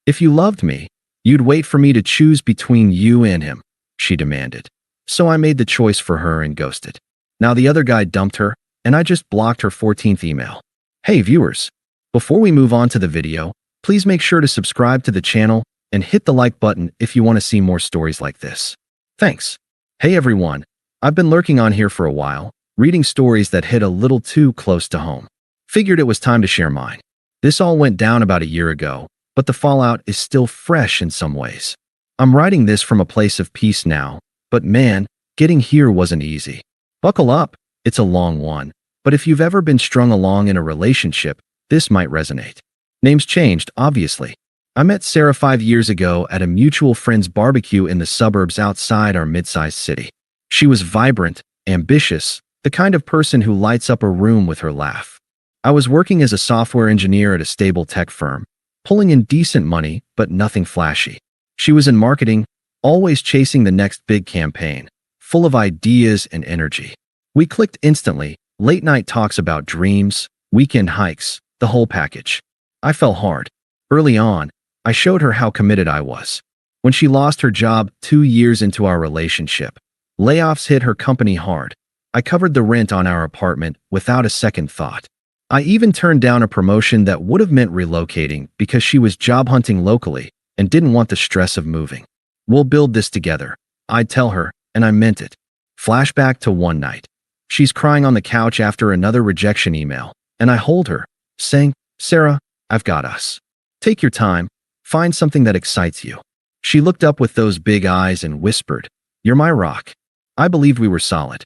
If you loved me, you'd wait for me to choose between you and him, she demanded. So I made the choice for her and ghosted. Now the other guy dumped her, and I just blocked her 14th email. Hey viewers, before we move on to the video, please make sure to subscribe to the channel and hit the like button if you want to see more stories like this. Thanks. Hey everyone, I've been lurking on here for a while, reading stories that hit a little too close to home. Figured it was time to share mine. This all went down about a year ago, but the fallout is still fresh in some ways. I'm writing this from a place of peace now, but man, getting here wasn't easy. Buckle up, it's a long one, but if you've ever been strung along in a relationship, this might resonate. Names changed, obviously. I met Sarah 5 years ago at a mutual friend's barbecue in the suburbs outside our mid-sized city. She was vibrant, ambitious, the kind of person who lights up a room with her laugh. I was working as a software engineer at a stable tech firm, pulling in decent money, but nothing flashy. She was in marketing, always chasing the next big campaign, full of ideas and energy. We clicked instantly, late-night talks about dreams, weekend hikes, the whole package. I fell hard. Early on, I showed her how committed I was. When she lost her job 2 years into our relationship, layoffs hit her company hard. I covered the rent on our apartment without a second thought. I even turned down a promotion that would have meant relocating because she was job hunting locally and didn't want the stress of moving. We'll build this together, I'd tell her, and I meant it. Flashback to one night. She's crying on the couch after another rejection email, and I hold her, saying, Sarah, I've got us. Take your time, find something that excites you. She looked up with those big eyes and whispered, You're my rock. I believed we were solid.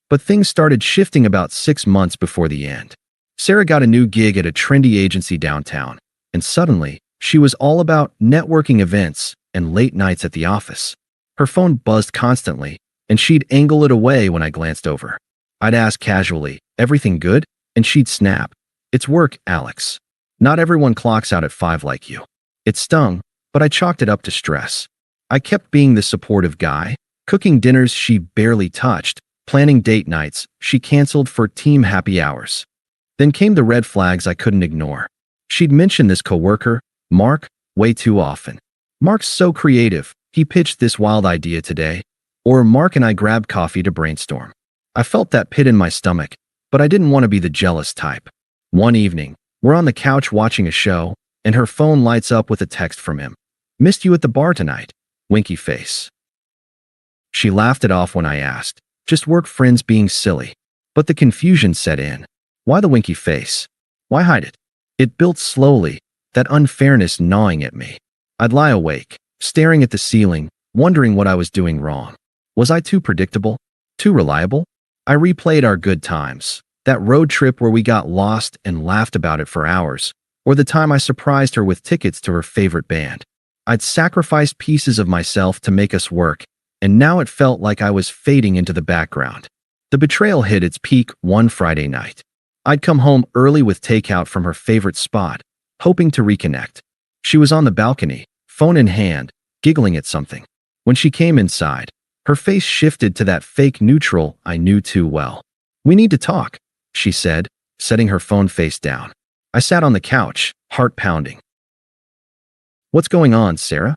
But things started shifting about 6 months before the end. Sarah got a new gig at a trendy agency downtown, and suddenly, she was all about networking events and late nights at the office. Her phone buzzed constantly, and she'd angle it away when I glanced over. I'd ask casually, Everything good? And she'd snap, It's work, Alex. Not everyone clocks out at 5 like you. It stung, but I chalked it up to stress. I kept being the supportive guy, cooking dinners she barely touched, planning date nights she canceled for team happy hours. Then came the red flags I couldn't ignore. She'd mention this coworker, Mark, way too often. Mark's so creative, he pitched this wild idea today. Or Mark and I grabbed coffee to brainstorm. I felt that pit in my stomach, but I didn't want to be the jealous type. One evening, we're on the couch watching a show, and her phone lights up with a text from him. Missed you at the bar tonight. Winky face. She laughed it off when I asked. Just work friends being silly. But the confusion set in. Why the winky face? Why hide it? It built slowly, that unfairness gnawing at me. I'd lie awake, staring at the ceiling, wondering what I was doing wrong. Was I too predictable? Too reliable? I replayed our good times. That road trip where we got lost and laughed about it for hours. Or the time I surprised her with tickets to her favorite band. I'd sacrificed pieces of myself to make us work, and now it felt like I was fading into the background. The betrayal hit its peak one Friday night. I'd come home early with takeout from her favorite spot, hoping to reconnect. She was on the balcony, phone in hand, giggling at something. When she came inside, her face shifted to that fake neutral I knew too well. We need to talk, she said, setting her phone face down. I sat on the couch, heart pounding. What's going on, Sarah?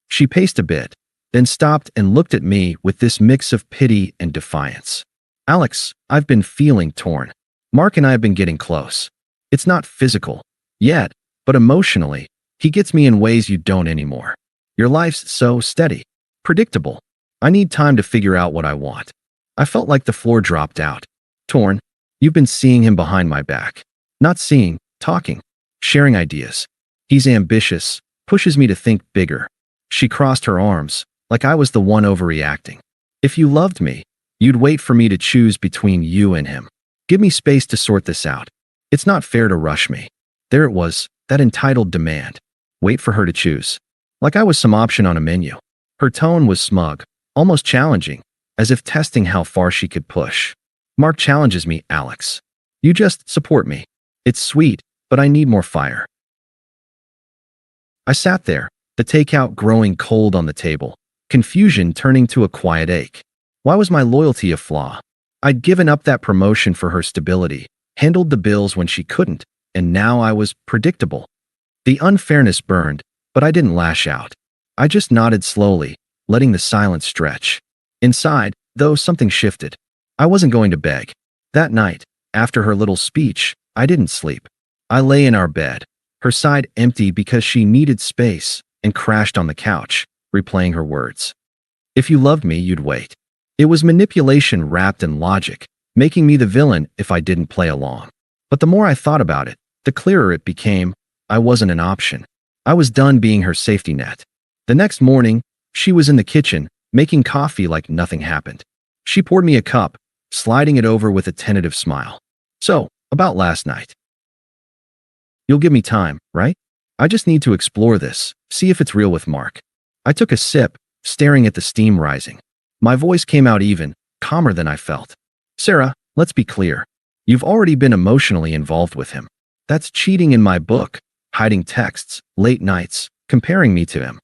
She paced a bit, then stopped and looked at me with this mix of pity and defiance. Alex, I've been feeling torn. Mark and I have been getting close. It's not physical, yet, but emotionally, he gets me in ways you don't anymore. Your life's so steady, predictable. I need time to figure out what I want. I felt like the floor dropped out. Torn, you've been seeing him behind my back. Not seeing, talking, sharing ideas. He's ambitious, pushes me to think bigger. She crossed her arms, like I was the one overreacting. If you loved me, you'd wait for me to choose between you and him. Give me space to sort this out. It's not fair to rush me. There it was, that entitled demand. Wait for her to choose. Like I was some option on a menu. Her tone was smug, almost challenging, as if testing how far she could push. Mark challenges me, Alex. You just support me. It's sweet, but I need more fire. I sat there, the takeout growing cold on the table, confusion turning to a quiet ache. Why was my loyalty a flaw? I'd given up that promotion for her stability, handled the bills when she couldn't, and now I was predictable. The unfairness burned, But I didn't lash out. I just nodded slowly, letting the silence stretch. Inside, though, something shifted. I wasn't going to beg. That night, after her little speech, I didn't sleep. I lay in our bed, her side empty because she needed space, and crashed on the couch, replaying her words. If you loved me, you'd wait. It was manipulation wrapped in logic, making me the villain if I didn't play along. But the more I thought about it, the clearer it became. I wasn't an option. I was done being her safety net. The next morning, she was in the kitchen, making coffee like nothing happened. She poured me a cup, sliding it over with a tentative smile. So, about last night. You'll give me time, right? I just need to explore this, see if it's real with Mark. I took a sip, staring at the steam rising. My voice came out even, calmer than I felt. Sarah, let's be clear. You've already been emotionally involved with him. That's cheating in my book, hiding texts, late nights, comparing me to him.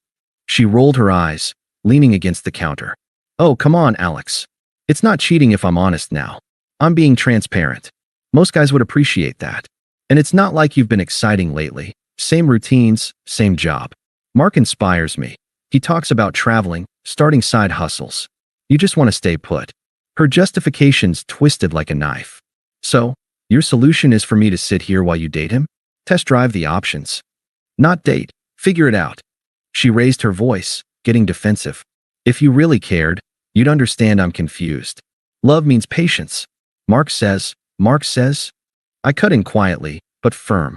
She rolled her eyes, leaning against the counter. Oh, come on, Alex. It's not cheating if I'm honest now. I'm being transparent. Most guys would appreciate that. And it's not like you've been exciting lately. Same routines, same job. Mark inspires me. He talks about traveling, starting side hustles. You just want to stay put. Her justifications twisted like a knife. So, your solution is for me to sit here while you date him? Test drive the options. Not date. Figure it out. She raised her voice, getting defensive. If you really cared, you'd understand I'm confused. Love means patience. Mark says. I cut in quietly, but firm.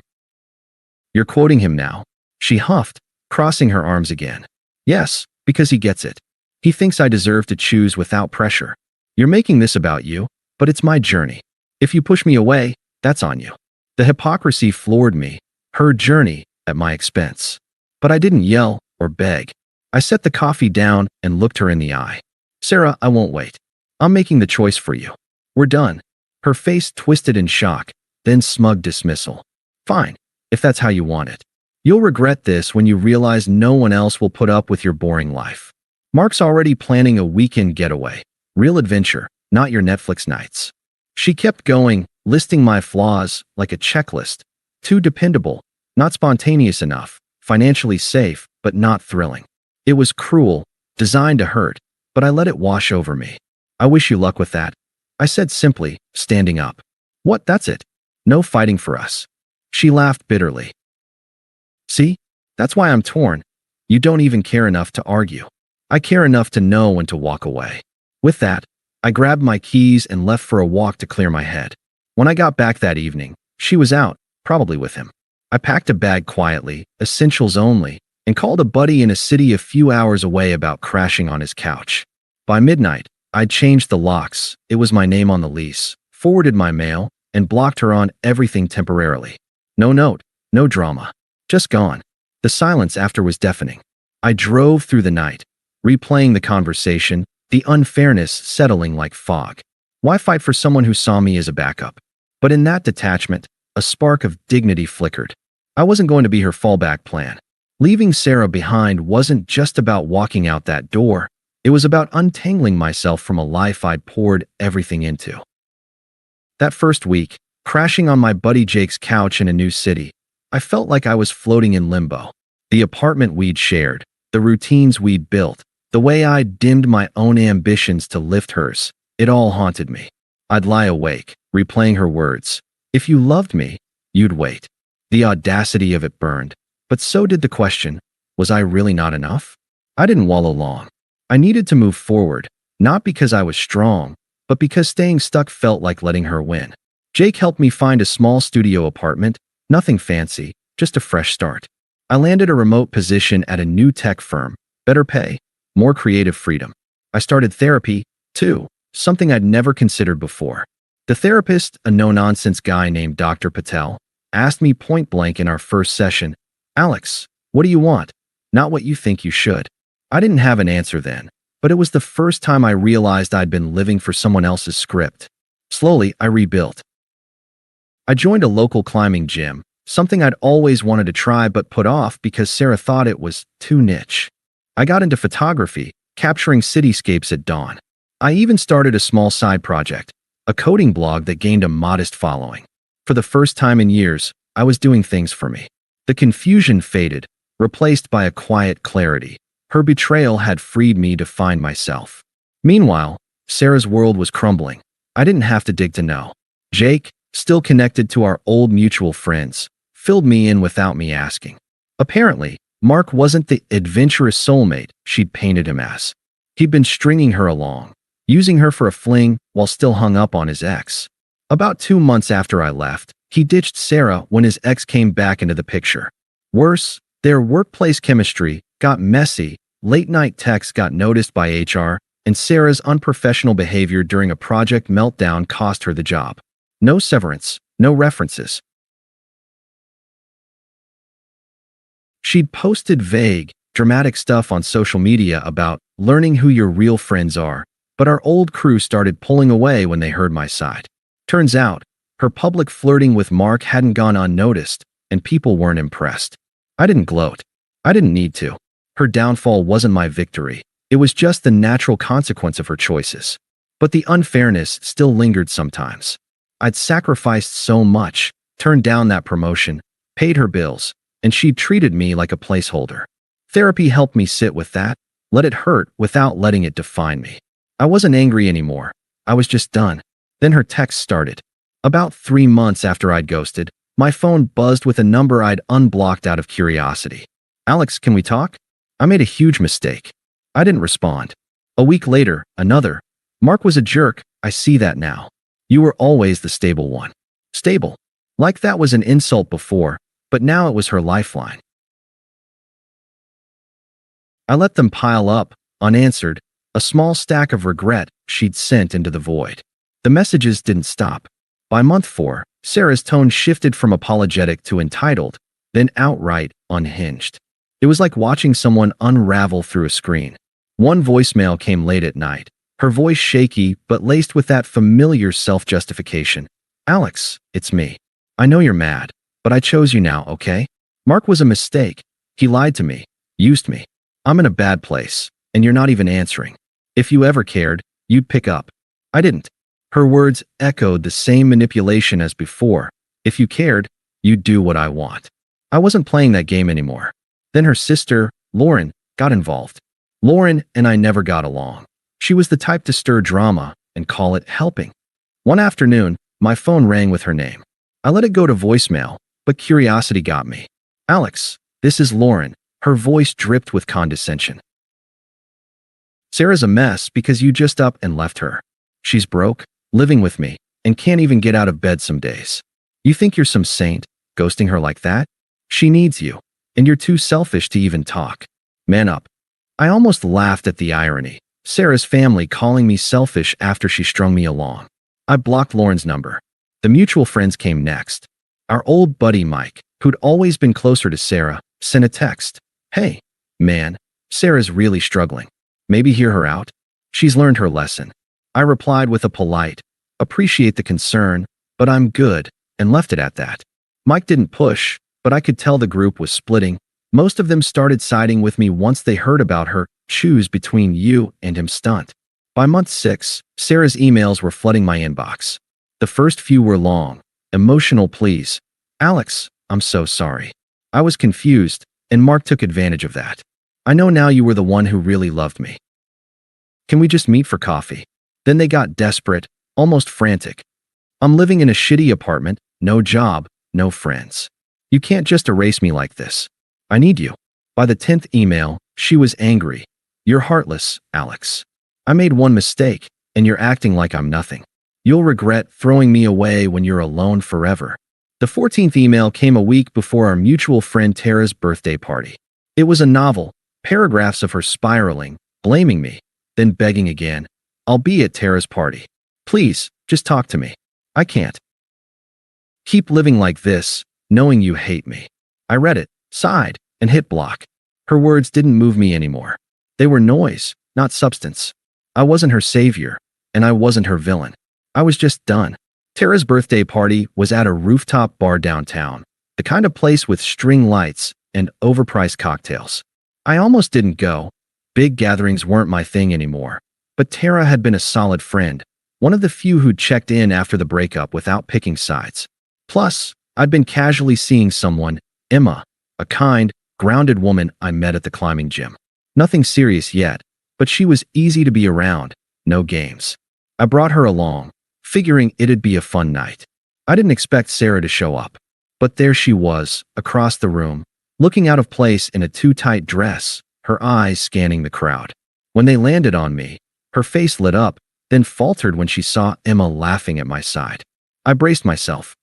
You're quoting him now. She huffed, crossing her arms again. Yes, because he gets it. He thinks I deserve to choose without pressure. You're making this about you, but it's my journey. If you push me away, that's on you. The hypocrisy floored me, her journey, at my expense. But I didn't yell or beg. I set the coffee down and looked her in the eye. Sarah, I won't wait. I'm making the choice for you. We're done. Her face twisted in shock, then smug dismissal. Fine, if that's how you want it. You'll regret this when you realize no one else will put up with your boring life. Mark's already planning a weekend getaway. Real adventure, not your Netflix nights. She kept going, listing my flaws like a checklist. Too dependable, not spontaneous enough, financially safe, but not thrilling. It was cruel, designed to hurt, but I let it wash over me. I wish you luck with that. I said simply, standing up. What, that's it? No fighting for us. She laughed bitterly. See? That's why I'm torn. You don't even care enough to argue. I care enough to know when to walk away. With that, I grabbed my keys and left for a walk to clear my head. When I got back that evening, she was out, probably with him. I packed a bag quietly, essentials only, and called a buddy in a city a few hours away about crashing on his couch. By midnight, I'd changed the locks, it was my name on the lease, forwarded my mail, and blocked her on everything temporarily. No note, no drama. Just gone. The silence after was deafening. I drove through the night, replaying the conversation, the unfairness settling like fog. Why fight for someone who saw me as a backup? But in that detachment, a spark of dignity flickered. I wasn't going to be her fallback plan. Leaving Sarah behind wasn't just about walking out that door. It was about untangling myself from a life I'd poured everything into. That first week, crashing on my buddy Jake's couch in a new city, I felt like I was floating in limbo. The apartment we'd shared, the routines we'd built, the way I'd dimmed my own ambitions to lift hers, it all haunted me. I'd lie awake, replaying her words. If you loved me, you'd wait. The audacity of it burned, but so did the question, was I really not enough? I didn't wallow long. I needed to move forward, not because I was strong, but because staying stuck felt like letting her win. Jake helped me find a small studio apartment, nothing fancy, just a fresh start. I landed a remote position at a new tech firm, better pay, more creative freedom. I started therapy, too, something I'd never considered before. The therapist, a no-nonsense guy named Dr. Patel, asked me point blank in our first session, Alex, what do you want? Not what you think you should. I didn't have an answer then, but it was the first time I realized I'd been living for someone else's script. Slowly, I rebuilt. I joined a local climbing gym, something I'd always wanted to try but put off because Sarah thought it was too niche. I got into photography, capturing cityscapes at dawn. I even started a small side project, a coding blog that gained a modest following. For the first time in years, I was doing things for me. The confusion faded, replaced by a quiet clarity. Her betrayal had freed me to find myself. Meanwhile, Sarah's world was crumbling. I didn't have to dig to know. Jake, still connected to our old mutual friends, filled me in without me asking. Apparently, Mark wasn't the adventurous soulmate she'd painted him as. He'd been stringing her along, using her for a fling while still hung up on his ex. About 2 months after I left, he ditched Sarah when his ex came back into the picture. Worse, their workplace chemistry got messy, late-night texts got noticed by HR, and Sarah's unprofessional behavior during a project meltdown cost her the job. No severance, no references. She'd posted vague, dramatic stuff on social media about learning who your real friends are, but our old crew started pulling away when they heard my side. Turns out, her public flirting with Mark hadn't gone unnoticed, and people weren't impressed. I didn't gloat. I didn't need to. Her downfall wasn't my victory. It was just the natural consequence of her choices. But the unfairness still lingered sometimes. I'd sacrificed so much, turned down that promotion, paid her bills, and she'd treated me like a placeholder. Therapy helped me sit with that, let it hurt without letting it define me. I wasn't angry anymore. I was just done. Then her text started. About 3 months after I'd ghosted, my phone buzzed with a number I'd unblocked out of curiosity. "Alex, can we talk?" I made a huge mistake. I didn't respond. A week later, another. "Mark was a jerk, I see that now. You were always the stable one." Stable. Like that was an insult before, but now it was her lifeline. I let them pile up, unanswered, a small stack of regret she'd sent into the void. The messages didn't stop. By month 4, Sarah's tone shifted from apologetic to entitled, then outright unhinged. It was like watching someone unravel through a screen. One voicemail came late at night, her voice shaky but laced with that familiar self-justification. "Alex, it's me. I know you're mad, but I chose you now, okay? Mark was a mistake. He lied to me, used me. I'm in a bad place, and you're not even answering. If you ever cared, you'd pick up." I didn't. Her words echoed the same manipulation as before. "If you cared, you'd do what I want." I wasn't playing that game anymore. Then her sister, Lauren, got involved. Lauren and I never got along. She was the type to stir drama and call it helping. One afternoon, my phone rang with her name. I let it go to voicemail, but curiosity got me. "Alex, this is Lauren." Her voice dripped with condescension. "Sarah's a mess because you just up and left her. She's broke, living with me, and can't even get out of bed some days. You think you're some saint, ghosting her like that? She needs you, and you're too selfish to even talk. Man up." I almost laughed at the irony. Sarah's family calling me selfish after she strung me along. I blocked Lauren's number. The mutual friends came next. Our old buddy Mike, who'd always been closer to Sarah, sent a text. "Hey, man, Sarah's really struggling. Maybe hear her out? She's learned her lesson." I replied with a polite, "Appreciate the concern, but I'm good," and left it at that. Mike didn't push, but I could tell the group was splitting. Most of them started siding with me once they heard about her choose between you and him stunt. By month 6, Sarah's emails were flooding my inbox. The first few were long, emotional pleas. "Alex, I'm so sorry. I was confused, and Mark took advantage of that. I know now you were the one who really loved me. Can we just meet for coffee?" Then they got desperate, almost frantic. "I'm living in a shitty apartment, no job, no friends. You can't just erase me like this. I need you." By the 10th email, she was angry. "You're heartless, Alex. I made one mistake, and you're acting like I'm nothing. You'll regret throwing me away when you're alone forever." The 14th email came a week before our mutual friend Tara's birthday party. It was a novel, paragraphs of her spiraling, blaming me, then begging again. "I'll be at Tara's party. Please, just talk to me. I can't keep living like this, knowing you hate me." I read it, sighed, and hit block. Her words didn't move me anymore. They were noise, not substance. I wasn't her savior, and I wasn't her villain. I was just done. Tara's birthday party was at a rooftop bar downtown, the kind of place with string lights and overpriced cocktails. I almost didn't go. Big gatherings weren't my thing anymore. But Tara had been a solid friend, one of the few who'd checked in after the breakup without picking sides. Plus, I'd been casually seeing someone, Emma, a kind, grounded woman I met at the climbing gym. Nothing serious yet, but she was easy to be around, no games. I brought her along, figuring it'd be a fun night. I didn't expect Sarah to show up. But there she was, across the room, looking out of place in a too-tight dress, her eyes scanning the crowd. When they landed on me, her face lit up, then faltered when she saw Emma laughing at my side. I braced myself.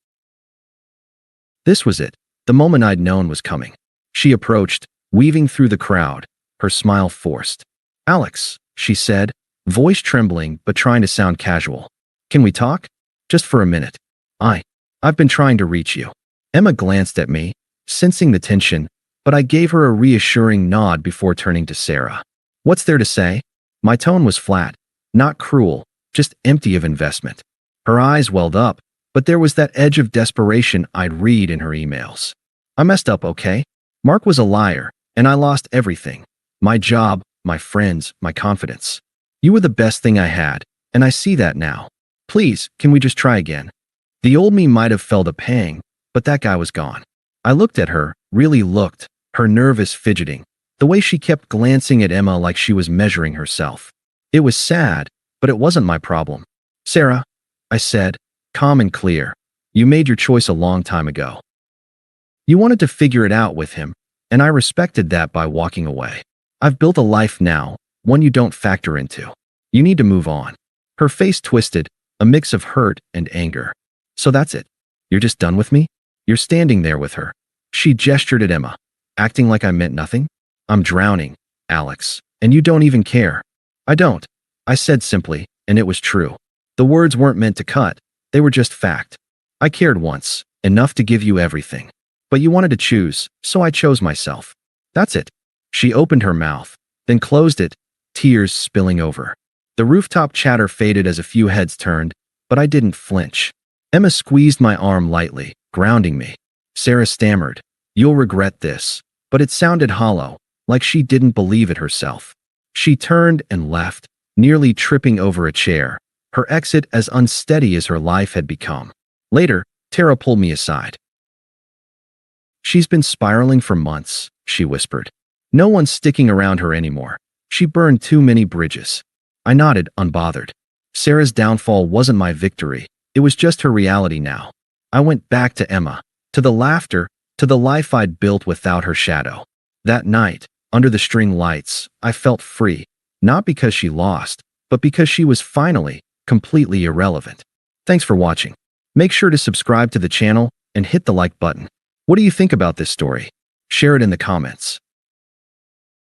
This was it, the moment I'd known was coming. She approached, weaving through the crowd, her smile forced. "Alex," she said, voice trembling but trying to sound casual. "Can we talk? Just for a minute. I've been trying to reach you." Emma glanced at me, sensing the tension, but I gave her a reassuring nod before turning to Sarah. "What's there to say?" My tone was flat, not cruel, just empty of investment. Her eyes welled up, but there was that edge of desperation I'd read in her emails. "I messed up, okay? Mark was a liar, and I lost everything. My job, my friends, my confidence. You were the best thing I had, and I see that now. Please, can we just try again?" The old me might have felt a pang, but that guy was gone. I looked at her, really looked, her nervous fidgeting, the way she kept glancing at Emma like she was measuring herself. It was sad, but it wasn't my problem. "Sarah," I said, calm and clear, "you made your choice a long time ago. You wanted to figure it out with him, and I respected that by walking away. I've built a life now, one you don't factor into. You need to move on." Her face twisted, a mix of hurt and anger. "So that's it? You're just done with me?" "You're standing there with her." She gestured at Emma, acting like I meant nothing. "I'm drowning, Alex, and you don't even care." "I don't," I said simply, and it was true. The words weren't meant to cut, they were just fact. "I cared once, enough to give you everything. But you wanted to choose, so I chose myself. That's it." She opened her mouth, then closed it, tears spilling over. The rooftop chatter faded as a few heads turned, but I didn't flinch. Emma squeezed my arm lightly, grounding me. Sarah stammered, "You'll regret this," but it sounded hollow, like she didn't believe it herself. She turned and left, nearly tripping over a chair, her exit as unsteady as her life had become. Later, Tara pulled me aside. "She's been spiraling for months," she whispered. "No one's sticking around her anymore. She burned too many bridges." I nodded, unbothered. Sarah's downfall wasn't my victory. It was just her reality now. I went back to Emma, to the laughter, to the life I'd built without her shadow. That night, under the string lights, I felt free, not because she lost, but because she was finally, completely irrelevant. Thanks for watching. Make sure to subscribe to the channel and hit the like button. What do you think about this story? Share it in the comments.